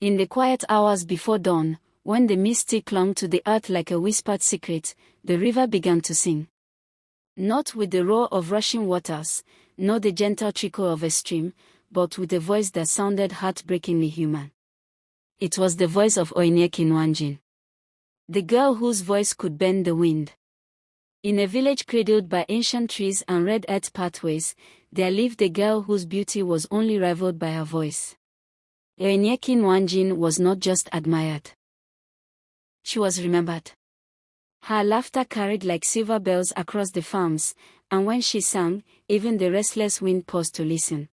In the quiet hours before dawn, when the mist clung to the earth like a whispered secret, the river began to sing. Not with the roar of rushing waters, nor the gentle trickle of a stream, but with a voice that sounded heartbreakingly human. It was the voice of Oyinyechi'S, the girl whose voice could bend the wind. In a village cradled by ancient trees and red earth pathways, there lived a girl whose beauty was only rivaled by her voice. Oyinyechi'S was not just admired. She was remembered. Her laughter carried like silver bells across the farms, and when she sang, even the restless wind paused to listen.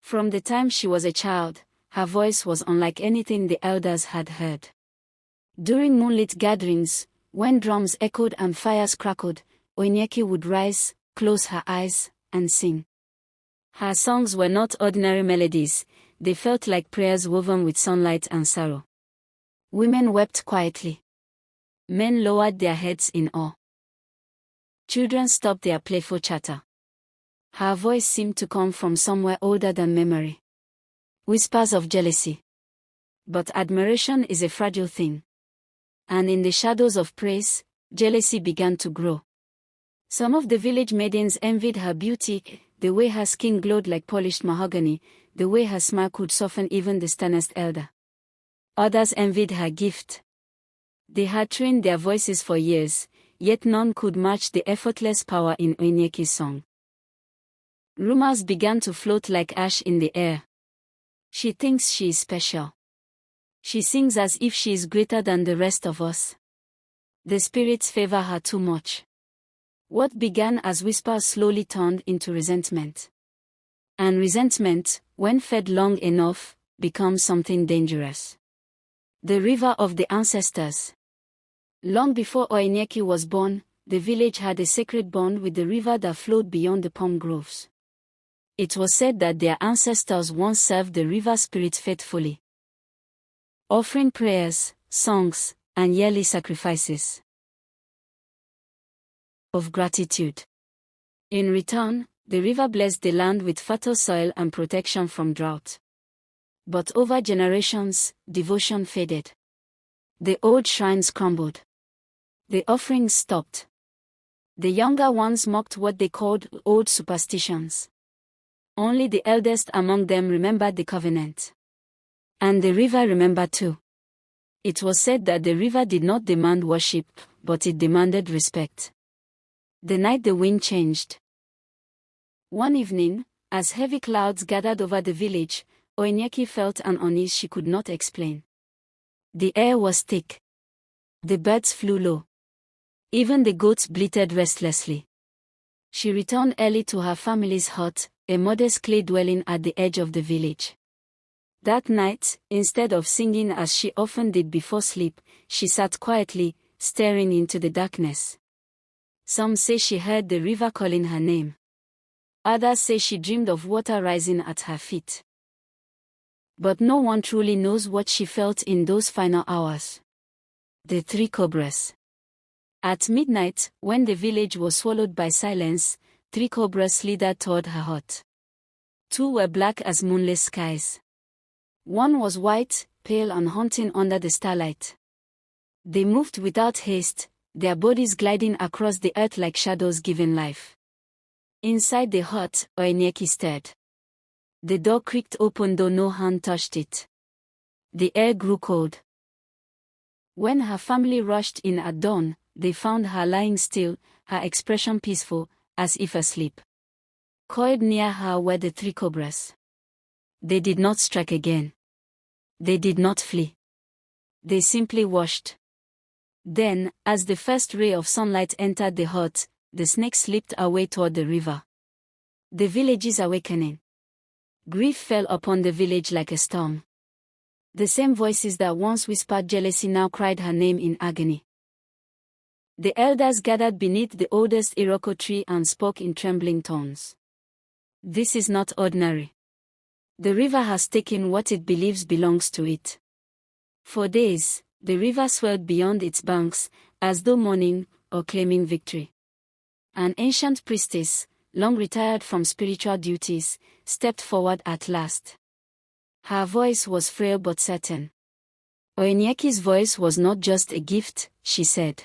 From the time she was a child, her voice was unlike anything the elders had heard. During moonlit gatherings, when drums echoed and fires crackled, Oyinyechi would rise, close her eyes, and sing. Her songs were not ordinary melodies, they felt like prayers woven with sunlight and sorrow. Women wept quietly. Men lowered their heads in awe. Children stopped their playful chatter. Her voice seemed to come from somewhere older than memory. Whispers of jealousy. But admiration is a fragile thing. And in the shadows of praise, jealousy began to grow. Some of the village maidens envied her beauty, the way her skin glowed like polished mahogany, the way her smile could soften even the sternest elder. Others envied her gift. They had trained their voices for years, yet none could match the effortless power in Oyinyechi's song. Rumors began to float like ash in the air. She thinks she is special. She sings as if she is greater than the rest of us. The spirits favor her too much. What began as whispers slowly turned into resentment. And resentment, when fed long enough, becomes something dangerous. The river of the ancestors. Long before Oyinyechi was born, the village had a sacred bond with the river that flowed beyond the palm groves. It was said that their ancestors once served the river spirit faithfully, offering prayers, songs, and yearly sacrifices of gratitude. In return, the river blessed the land with fertile soil and protection from drought. But over generations, devotion faded. The old shrines crumbled. The offerings stopped. The younger ones mocked what they called old superstitions. Only the eldest among them remembered the covenant. And the river remembered too. It was said that the river did not demand worship, but it demanded respect. The night the wind changed. One evening, as heavy clouds gathered over the village, Oyinyechi felt an unease she could not explain. The air was thick. The birds flew low. Even the goats bleated restlessly. She returned early to her family's hut, a modest clay dwelling at the edge of the village. That night, instead of singing as she often did before sleep, she sat quietly, staring into the darkness. Some say she heard the river calling her name. Others say she dreamed of water rising at her feet. But no one truly knows what she felt in those final hours. The three cobras. At midnight, when the village was swallowed by silence, three cobras slithered toward her hut. Two were black as moonless skies. One was white, pale and haunting under the starlight. They moved without haste, their bodies gliding across the earth like shadows giving life. Inside the hut, Oyinyechi stared. The door creaked open though no hand touched it. The air grew cold. When her family rushed in at dawn, they found her lying still, her expression peaceful, as if asleep. Coiled near her were the three cobras. They did not strike again. They did not flee. They simply watched. Then, as the first ray of sunlight entered the hut, the snake slipped away toward the river. The village's awakening. Grief fell upon the village like a storm. The same voices that once whispered jealousy now cried her name in agony. The elders gathered beneath the oldest Iroko tree and spoke in trembling tones. This is not ordinary. The river has taken what it believes belongs to it. For days, the river swelled beyond its banks, as though mourning or claiming victory. An ancient priestess, long retired from spiritual duties, stepped forward at last. Her voice was frail but certain. Oyinyechi'S voice was not just a gift, she said.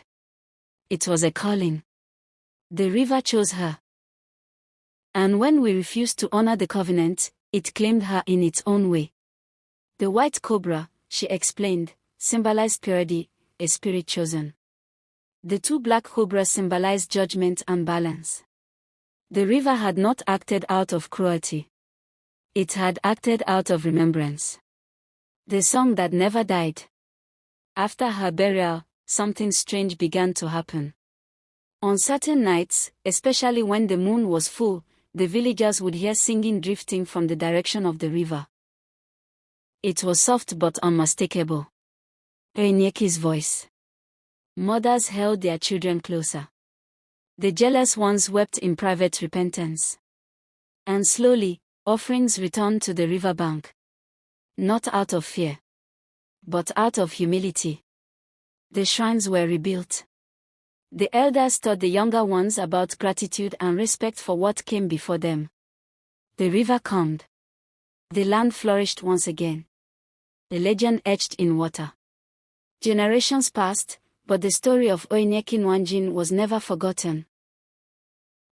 It was a calling. The river chose her. And when we refused to honor the covenant, it claimed her in its own way. The white cobra, she explained, symbolized purity, a spirit chosen. The two black cobras symbolized judgment and balance. The river had not acted out of cruelty. It had acted out of remembrance. The song that never died. After her burial, something strange began to happen. On certain nights, especially when the moon was full, the villagers would hear singing drifting from the direction of the river. It was soft but unmistakable. Oyinyechi'S voice. Mothers held their children closer. The jealous ones wept in private repentance. And slowly, offerings returned to the riverbank. Not out of fear, but out of humility. The shrines were rebuilt. The elders taught the younger ones about gratitude and respect for what came before them. The river calmed. The land flourished once again. The legend etched in water. Generations passed, but the story of Oyinyechi Nwanjin was never forgotten.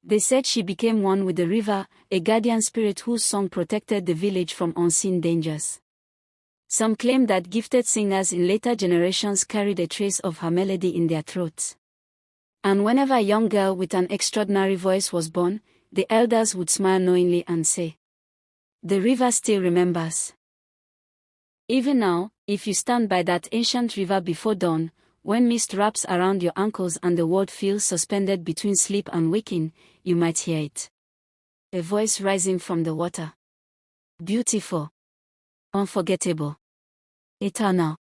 They said she became one with the river, a guardian spirit whose song protected the village from unseen dangers. Some claim that gifted singers in later generations carried a trace of her melody in their throats. And whenever a young girl with an extraordinary voice was born, the elders would smile knowingly and say, "The river still remembers." Even now, if you stand by that ancient river before dawn, when mist wraps around your ankles and the world feels suspended between sleep and waking, you might hear it. A voice rising from the water. Beautiful. Unforgettable. Eternal.